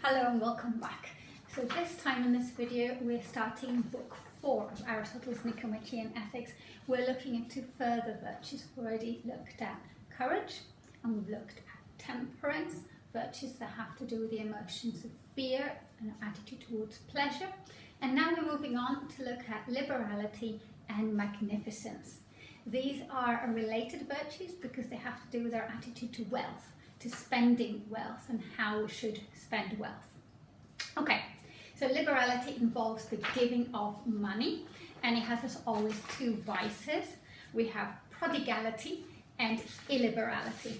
Hello and welcome back. So this time in this video we're starting book 4 of Aristotle's Nicomachean Ethics. We're looking into further virtues. We've already looked at courage and we've looked at temperance, virtues that have to do with the emotions of fear and attitude towards pleasure. And now we're moving on to look at liberality and magnificence. These are related virtues because they have to do with our attitude to wealth, to spending wealth and how we should spend wealth. Okay, so liberality involves the giving of money, and it has as always two vices. We have prodigality and illiberality.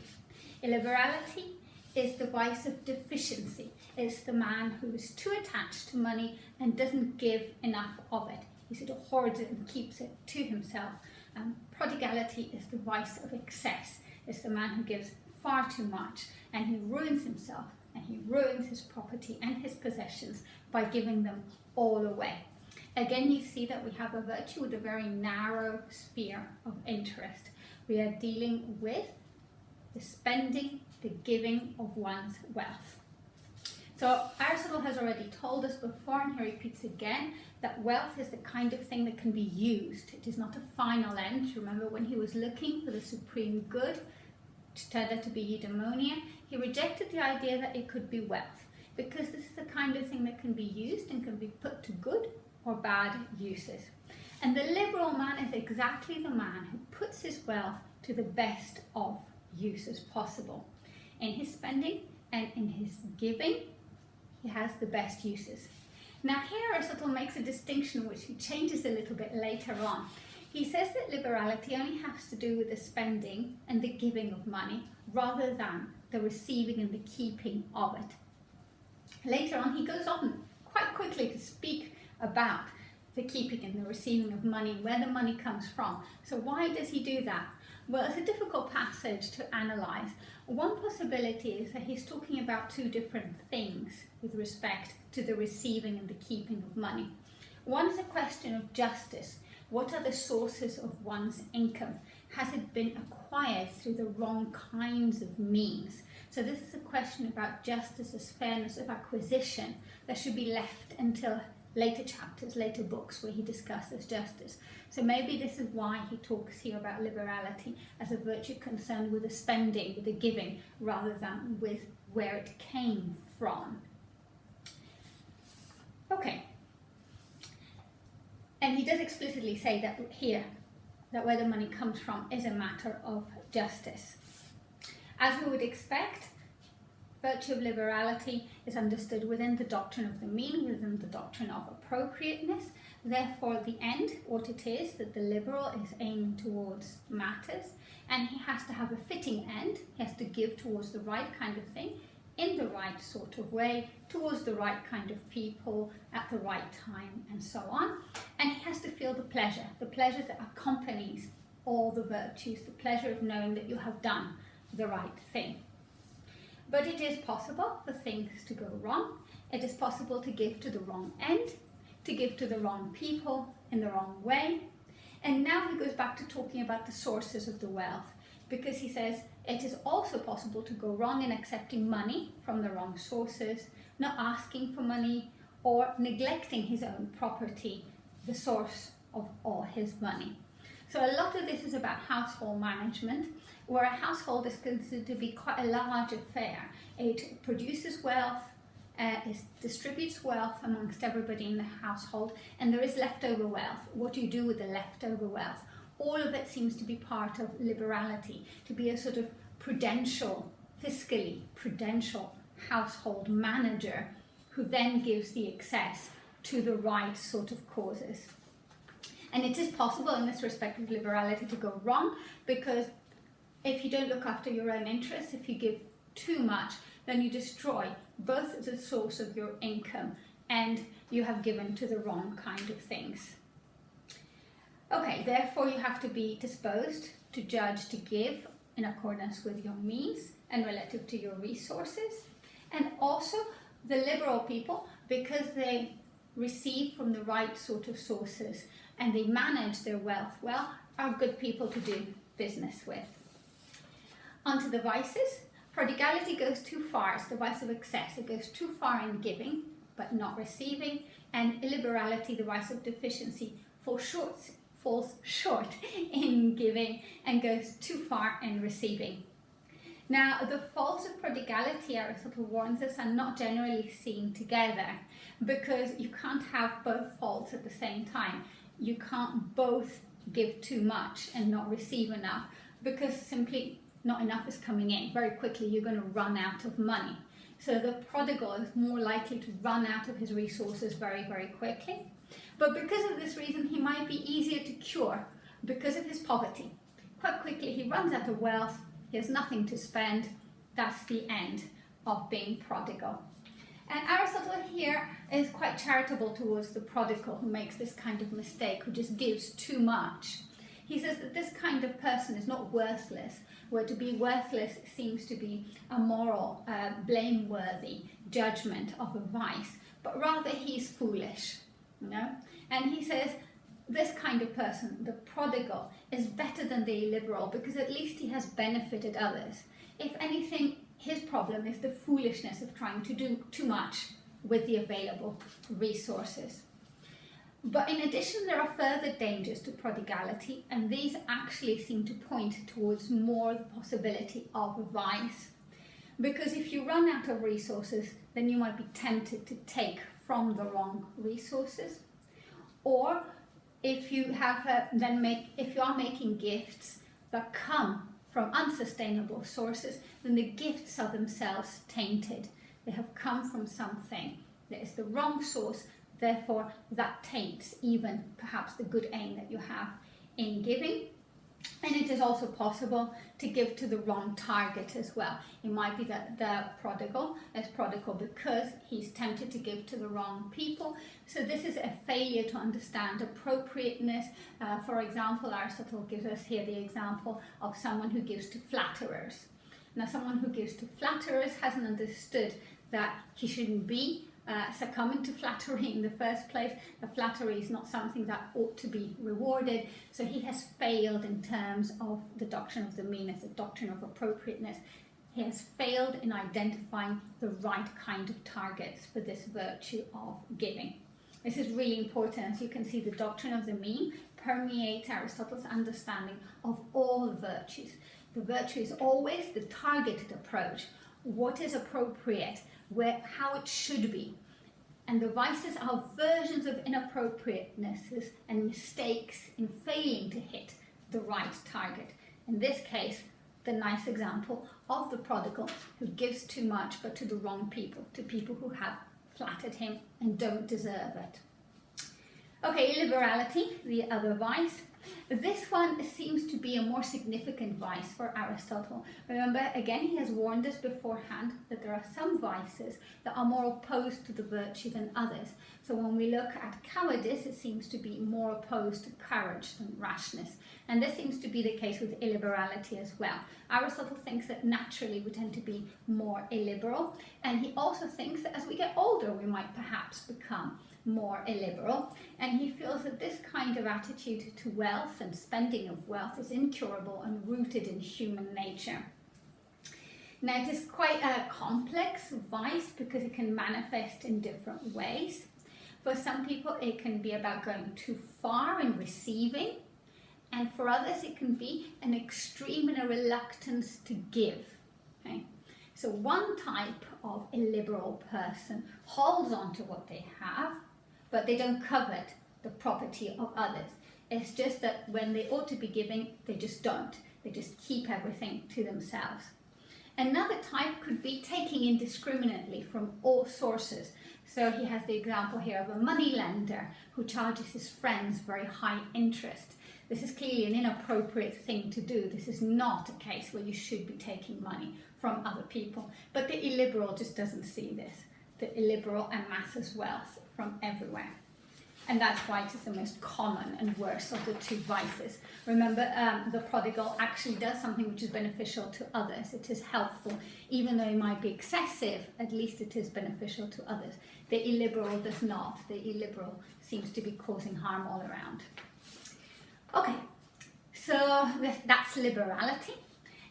Illiberality is the vice of deficiency. It's the man who is too attached to money and doesn't give enough of it. He sort of hoards it and keeps it to himself. Prodigality is the vice of excess. It's the man who gives far too much and he ruins himself and he ruins his property and his possessions by giving them all away. Again, you see that we have a virtue with a very narrow sphere of interest. We are dealing with the spending, the giving of one's wealth. So Aristotle has already told us before, and he repeats again, that wealth is the kind of thing that can be used. It is not a final end. Remember when he was looking for the supreme good, which turned out to be eudaimonia, he rejected the idea that it could be wealth, because this is the kind of thing that can be used and can be put to good or bad uses. And the liberal man is exactly the man who puts his wealth to the best of uses possible. In his spending and in his giving, he has the best uses. Now here Aristotle makes a distinction which he changes a little bit later on. He says that liberality only has to do with the spending and the giving of money rather than the receiving and the keeping of it. Later on he goes on quite quickly to speak about the keeping and the receiving of money, where the money comes from. So why does he do that? Well, it's a difficult passage to analyse. One possibility is that he's talking about two different things with respect to the receiving and the keeping of money. One is a question of justice. What are the sources of one's income? Has it been acquired through the wrong kinds of means? So this is a question about justice as fairness of acquisition that should be left until later chapters, later books where he discusses justice. So maybe this is why he talks here about liberality as a virtue concerned with the spending, with the giving, rather than with where it came from. Okay. And he does explicitly say that here, that where the money comes from is a matter of justice. As we would expect, virtue of liberality is understood within the doctrine of the mean, within the doctrine of appropriateness. Therefore, the end, what it is, that the liberal is aiming towards matters, and he has to have a fitting end. He has to give towards the right kind of thing, in the right sort of way, towards the right kind of people, at the right time, and so on. And he has to feel the pleasure that accompanies all the virtues, the pleasure of knowing that you have done the right thing. But it is possible for things to go wrong. It is possible to give to the wrong end, to give to the wrong people in the wrong way. And now he goes back to talking about the sources of the wealth, because he says it is also possible to go wrong in accepting money from the wrong sources, not asking for money, or neglecting his own property, the source of all his money. So a lot of this is about household management, where a household is considered to be quite a large affair. It produces wealth, it distributes wealth amongst everybody in the household, and there is leftover wealth. What do you do with the leftover wealth? All of it seems to be part of liberality, to be a sort of prudential, fiscally prudential household manager who then gives the excess to the right sort of causes. And it is possible in this respect of liberality to go wrong, because if you don't look after your own interests, if you give too much, then you destroy both the source of your income and you have given to the wrong kind of things. Okay, therefore you have to be disposed to judge, to give in accordance with your means and relative to your resources. And also the liberal people, because they receive from the right sort of sources and they manage their wealth well, are good people to do business with. Onto the vices. Prodigality goes too far. It's the vice of excess. It goes too far in giving, but not receiving. And illiberality, the vice of deficiency, falls short in giving and goes too far in receiving. Now, the faults of prodigality, Aristotle warns us, are not generally seen together, because you can't have both faults at the same time. You can't both give too much and not receive enough, because simply not enough is coming in. Very quickly you're going to run out of money. So the prodigal is more likely to run out of his resources very, very quickly. But because of this reason, he might be easier to cure because of his poverty. Quite quickly he runs out of wealth, he has nothing to spend. That's the end of being prodigal. And Aristotle here is quite charitable towards the prodigal who makes this kind of mistake, who just gives too much. He says that this kind of person is not worthless, where to be worthless seems to be a moral, blameworthy judgment of a vice, but rather he's foolish, you know? And he says this kind of person, the prodigal, is better than the illiberal because at least he has benefited others. If anything, his problem is the foolishness of trying to do too much with the available resources. But in addition, there are further dangers to prodigality, and these actually seem to point towards more the possibility of vice. Because if you run out of resources, then you might be tempted to take from the wrong resources. Or if you are making gifts that come from unsustainable sources, then the gifts are themselves tainted. They have come from something that is the wrong source, therefore that taints even perhaps the good aim that you have in giving. And it is also possible to give to the wrong target as well. It might be that the prodigal is prodigal because he's tempted to give to the wrong people. So this is a failure to understand appropriateness. For example, Aristotle gives us here the example of someone who gives to flatterers. Now, someone who gives to flatterers hasn't understood that he shouldn't be succumbing to flattery in the first place. The flattery is not something that ought to be rewarded. So he has failed in terms of the doctrine of the mean, as the doctrine of appropriateness. He has failed in identifying the right kind of targets for this virtue of giving. This is really important. As you can see, the doctrine of the mean permeates Aristotle's understanding of all virtues. The virtue is always the targeted approach, what is appropriate, how it should be. And the vices are versions of inappropriatenesses and mistakes in failing to hit the right target. In this case, the nice example of the prodigal who gives too much but to the wrong people, to people who have flattered him and don't deserve it. Okay, illiberality, the other vice. This one seems to be a more significant vice for Aristotle. Remember, again, he has warned us beforehand that there are some vices that are more opposed to the virtue than others. So when we look at cowardice, it seems to be more opposed to courage than rashness. And this seems to be the case with illiberality as well. Aristotle thinks that naturally we tend to be more illiberal. And he also thinks that as we get older, we might perhaps become more illiberal, and he feels that this kind of attitude to wealth and spending of wealth is incurable and rooted in human nature. Now, it is quite a complex vice because it can manifest in different ways. For some people, it can be about going too far in receiving, and for others, it can be an extreme and a reluctance to give. Okay? So one type of illiberal person holds on to what they have, but they don't covet the property of others. It's just that when they ought to be giving, they just don't. They just keep everything to themselves. Another type could be taking indiscriminately from all sources. So he has the example here of a moneylender who charges his friends very high interest. This is clearly an inappropriate thing to do. This is not a case where you should be taking money from other people. But the illiberal just doesn't see this. The illiberal amasses wealth from everywhere. And that's why it is the most common and worst of the two vices. Remember, the prodigal actually does something which is beneficial to others. It is helpful. Even though it might be excessive, at least it is beneficial to others. The illiberal does not. The illiberal seems to be causing harm all around. Okay, so that's liberality.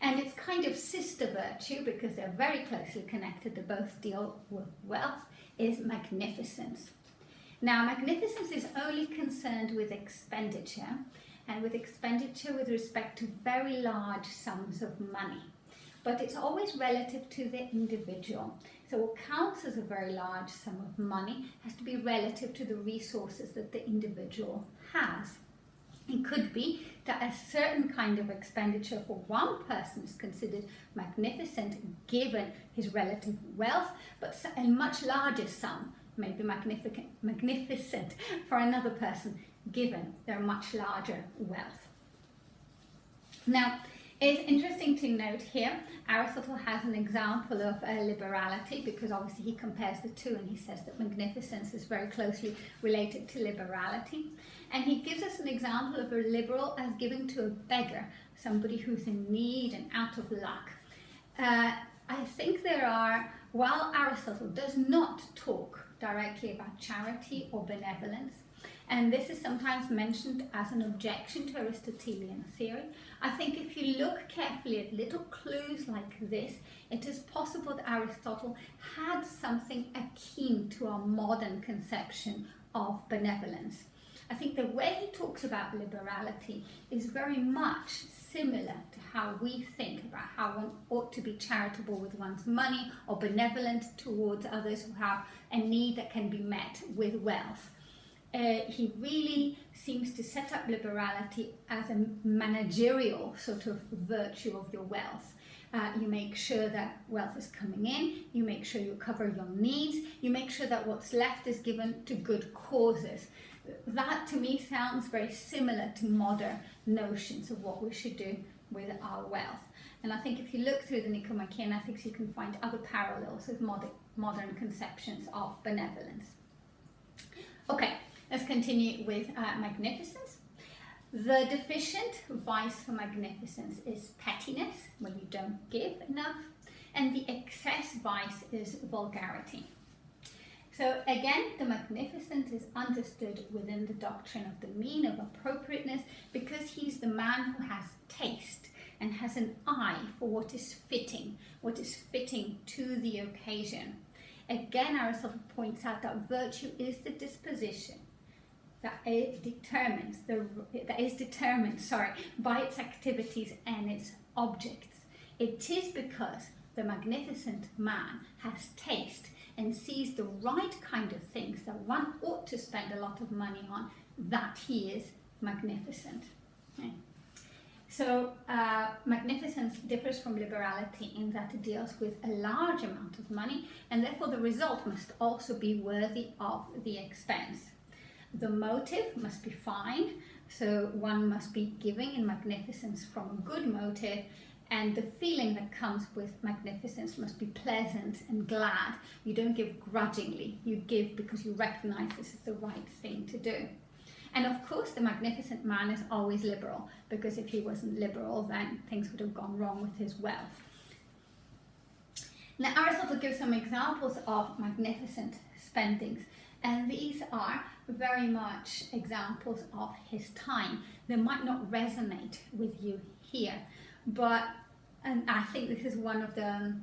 And its kind of sister virtue, because they're very closely connected, they both deal with wealth, is magnificence. Now, magnificence is only concerned with expenditure, and with expenditure with respect to very large sums of money. But it's always relative to the individual. So what counts as a very large sum of money has to be relative to the resources that the individual has. It could be that a certain kind of expenditure for one person is considered magnificent given his relative wealth, but a much larger sum may be magnificent for another person given their much larger wealth. Now, it's interesting to note here, Aristotle has an example of liberality, because obviously he compares the two and he says that magnificence is very closely related to liberality. And he gives us an example of a liberal as giving to a beggar, somebody who's in need and out of luck. I think while Aristotle does not talk directly about charity or benevolence, and this is sometimes mentioned as an objection to Aristotelian theory, I think if you look carefully at little clues like this, it is possible that Aristotle had something akin to our modern conception of benevolence. I think the way he talks about liberality is very much similar to how we think about how one ought to be charitable with one's money or benevolent towards others who have a need that can be met with wealth. He really seems to set up liberality as a managerial sort of virtue of your wealth. You make sure that wealth is coming in, you make sure you cover your needs, you make sure that what's left is given to good causes. That to me sounds very similar to modern notions of what we should do with our wealth. And I think if you look through the Nicomachean Ethics, you can find other parallels with modern conceptions of benevolence. Okay. Let's continue with magnificence. The deficient vice for magnificence is pettiness, when you don't give enough, and the excess vice is vulgarity. So again, the magnificent is understood within the doctrine of the mean, of appropriateness, because he's the man who has taste and has an eye for what is fitting to the occasion. Again, Aristotle points out that virtue is the disposition that is determined by its activities and its objects. It is because the magnificent man has taste and sees the right kind of things that one ought to spend a lot of money on, that he is magnificent. Okay. So magnificence differs from liberality in that it deals with a large amount of money, and therefore the result must also be worthy of the expense. The motive must be fine, so one must be giving in magnificence from a good motive, and the feeling that comes with magnificence must be pleasant and glad. You don't give grudgingly, you give because you recognize this is the right thing to do. And of course, the magnificent man is always liberal, because if he wasn't liberal, then things would have gone wrong with his wealth. Now, Aristotle gives some examples of magnificent spendings, and these are very much examples of his time. They might not resonate with you here, and I think this is one of the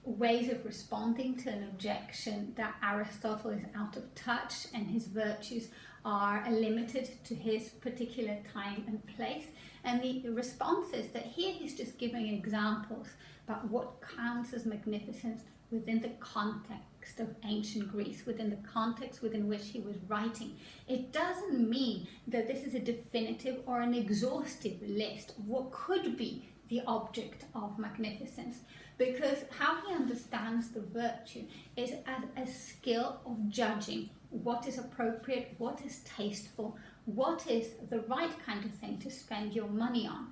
ways of responding to an objection that Aristotle is out of touch and his virtues are limited to his particular time and place. And the response is that here he's just giving examples about what counts as magnificence within the context of ancient Greece, within the context within which he was writing. It doesn't mean that this is a definitive or an exhaustive list of what could be the object of magnificence, because how he understands the virtue is as a skill of judging what is appropriate, what is tasteful, what is the right kind of thing to spend your money on.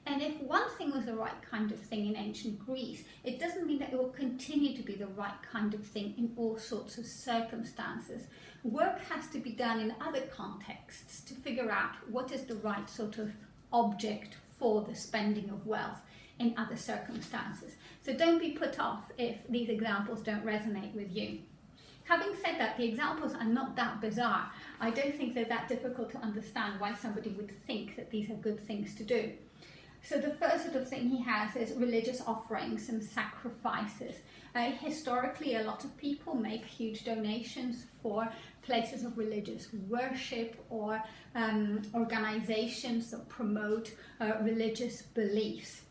And if one thing was the right kind of thing in ancient Greece, it doesn't mean that it will continue to be the right kind of thing in all sorts of circumstances. Work has to be done in other contexts to figure out what is the right sort of object for the spending of wealth in other circumstances. So don't be put off if these examples don't resonate with you. Having said that, the examples are not that bizarre. I don't think they're that difficult to understand why somebody would think that these are good things to do. So the first sort of thing he has is religious offerings and sacrifices. Historically, a lot of people make huge donations for places of religious worship or organizations that promote religious beliefs.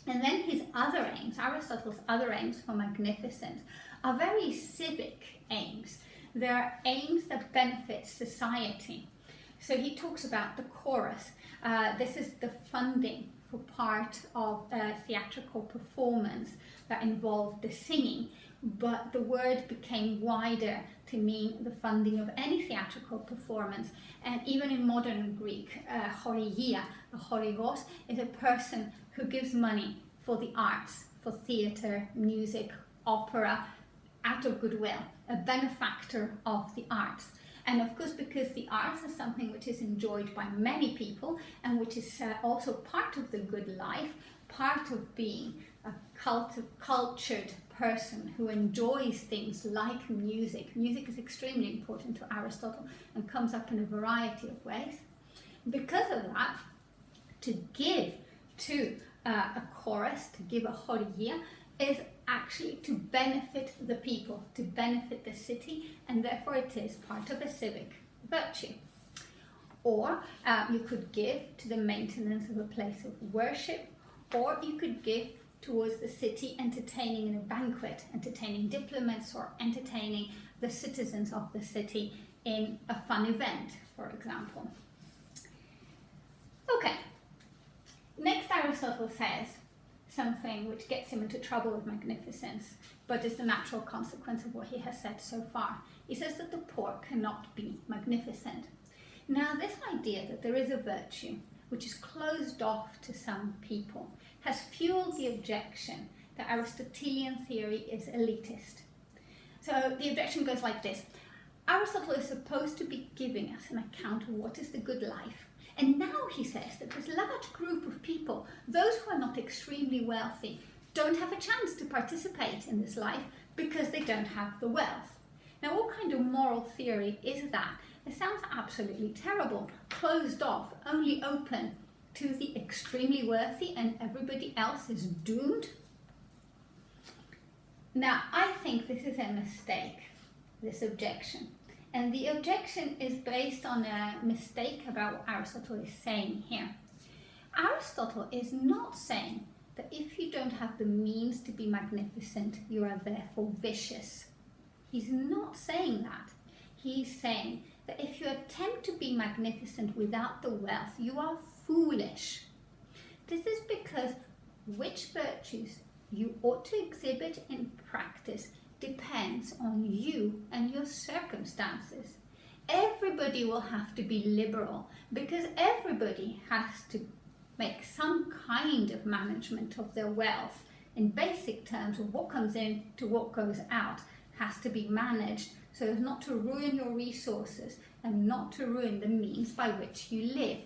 And then his other aims, Aristotle's other aims for magnificence, are very civic aims. They're aims that benefit society. So he talks about the chorus. This is the funding for part of a theatrical performance that involved the singing, but the word became wider to mean the funding of any theatrical performance. And even in modern Greek, chorigia, a chorigos, is a person who gives money for the arts, for theatre, music, opera, out of goodwill, a benefactor of the arts. And of course, because the arts is something which is enjoyed by many people and which is also part of the good life, part of being a cultured person who enjoys things like music. Music is extremely important to Aristotle and comes up in a variety of ways. Because of that, to give to a chorus, to give a chorigia, is actually to benefit the people, to benefit the city, and therefore it is part of a civic virtue. Or you could give to the maintenance of a place of worship, or you could give towards the city entertaining in a banquet, entertaining diplomats or entertaining the citizens of the city in a fun event, for example. Okay, next Aristotle says something which gets him into trouble with magnificence, but is the natural consequence of what he has said so far. He says that the poor cannot be magnificent. Now, this idea that there is a virtue which is closed off to some people has fueled the objection that Aristotelian theory is elitist. So the objection goes like this. Aristotle is supposed to be giving us an account of what is the good life. And now he says that this large group of people, those who are not extremely wealthy, don't have a chance to participate in this life because they don't have the wealth. Now, what kind of moral theory is that? It sounds absolutely terrible. Closed off, only open to the extremely wealthy, and everybody else is doomed? Now, I think this is a mistake, this objection. And the objection is based on a mistake about what Aristotle is saying here. Aristotle is not saying that if you don't have the means to be magnificent, you are therefore vicious. He's not saying that. He's saying that if you attempt to be magnificent without the wealth, you are foolish. This is because which virtues you ought to exhibit in practice depends on you and your circumstances. Everybody will have to be liberal because everybody has to make some kind of management of their wealth. In basic terms, of what comes in to what goes out has to be managed so as not to ruin your resources and not to ruin the means by which you live.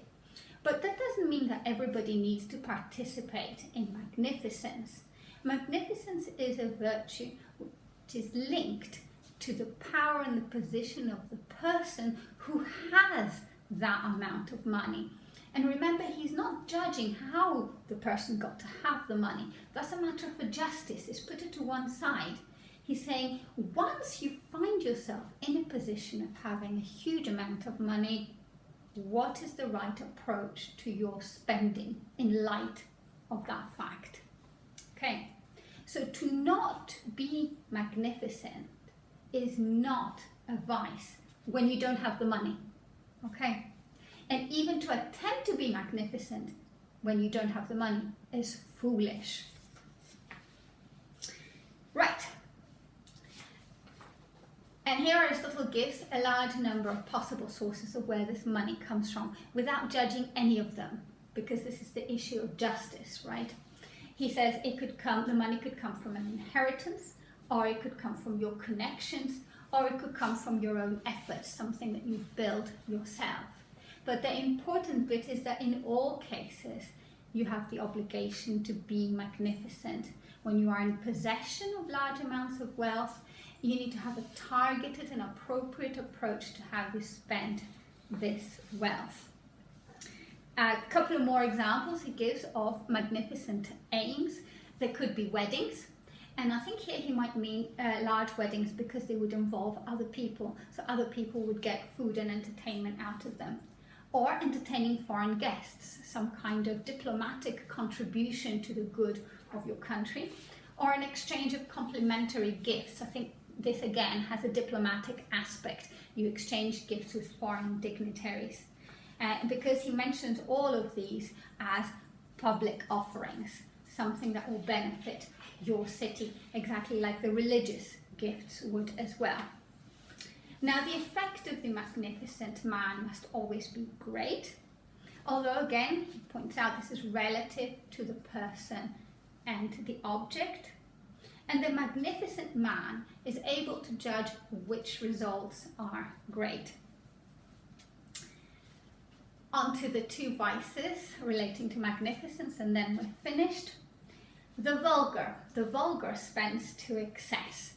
But that doesn't mean that everybody needs to participate in magnificence. Magnificence is a virtue which is linked to the power and the position of the person who has that amount of money. And remember, he's not judging how the person got to have the money. That's a matter for justice. It's put it to one side. He's saying, once you find yourself in a position of having a huge amount of money, what is the right approach to your spending in light of that fact? Okay, so to not be magnificent is not a vice when you don't have the money, okay? And even to attempt to be magnificent when you don't have the money is foolish. Right. And here Aristotle gives a large number of possible sources of where this money comes from without judging any of them, because this is the issue of justice, right? He says the money could come from an inheritance, or it could come from your connections, or it could come from your own efforts, something that you've built yourself. But the important bit is that in all cases, you have the obligation to be magnificent. When you are in possession of large amounts of wealth, you need to have a targeted and appropriate approach to how you spend this wealth. A couple of more examples he gives of magnificent aims. There could be weddings, and I think here he might mean large weddings because they would involve other people, so other people would get food and entertainment out of them. Or entertaining foreign guests, some kind of diplomatic contribution to the good of your country, or an exchange of complimentary gifts. I think this again has a diplomatic aspect. You exchange gifts with foreign dignitaries. Because he mentions all of these as public offerings, something that will benefit your city, exactly like the religious gifts would as well. Now, the effect of the magnificent man must always be great, although again, he points out this is relative to the person and the object. And the magnificent man is able to judge which results are great. On to the two vices relating to magnificence, and then we're finished. The vulgar spends to excess,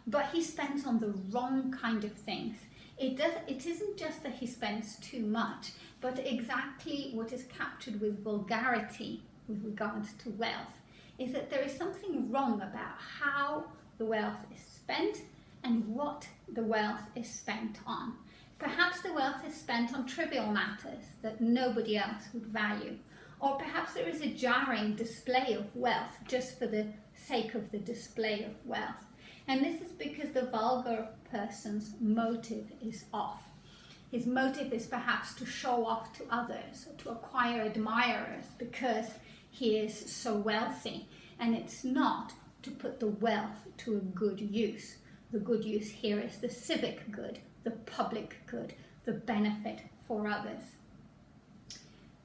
but he spends on the wrong kind of things. It isn't just that he spends too much, but exactly what is captured with vulgarity with regards to wealth is that there is something wrong about how the wealth is spent and what the wealth is spent on. Perhaps the wealth is spent on trivial matters that nobody else would value. Or perhaps there is a jarring display of wealth just for the sake of the display of wealth. And this is because the vulgar person's motive is off. His motive is perhaps to show off to others or to acquire admirers because he is so wealthy. And it's not to put the wealth to a good use. The good use here is the civic good, the public good, the benefit for others.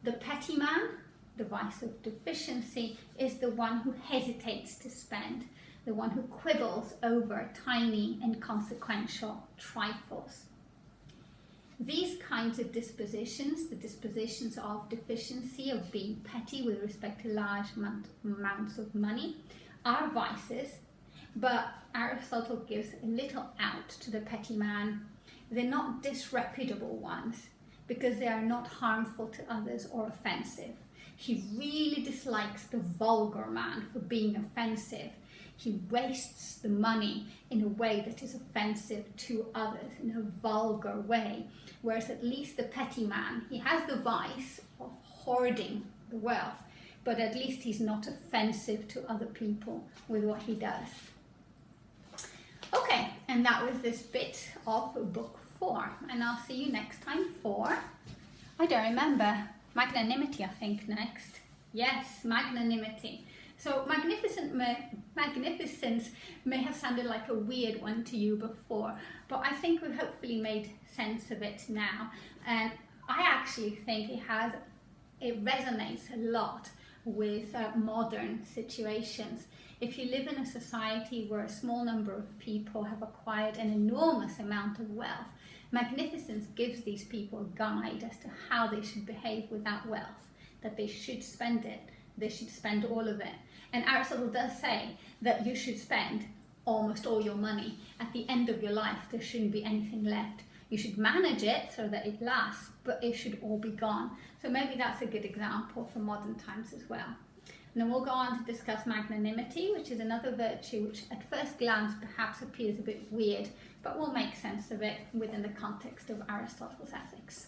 The petty man, the vice of deficiency, is the one who hesitates to spend, the one who quibbles over tiny inconsequential trifles. These kinds of dispositions, the dispositions of deficiency, of being petty with respect to large amounts of money, are vices, but Aristotle gives a little out to the petty man. They're not disreputable ones because they are not harmful to others or offensive. He really dislikes the vulgar man for being offensive. He wastes the money in a way that is offensive to others, in a vulgar way. Whereas at least the petty man, he has the vice of hoarding the wealth, but at least he's not offensive to other people with what he does. Okay, and that was this bit of book 4, and I'll see you next time for, I don't remember, magnanimity I think next. Yes, magnanimity. So magnificence may have sounded like a weird one to you before, but I think we've hopefully made sense of it now. And I actually think it resonates a lot with modern situations. If you live in a society where a small number of people have acquired an enormous amount of wealth, magnificence gives these people a guide as to how they should behave with that wealth, that they should spend it, they should spend all of it. And Aristotle does say that you should spend almost all your money. At the end of your life, there shouldn't be anything left. You should manage it so that it lasts, but it should all be gone. So maybe that's a good example for modern times as well. And then we'll go on to discuss magnanimity, which is another virtue which at first glance perhaps appears a bit weird, but we'll make sense of it within the context of Aristotle's ethics.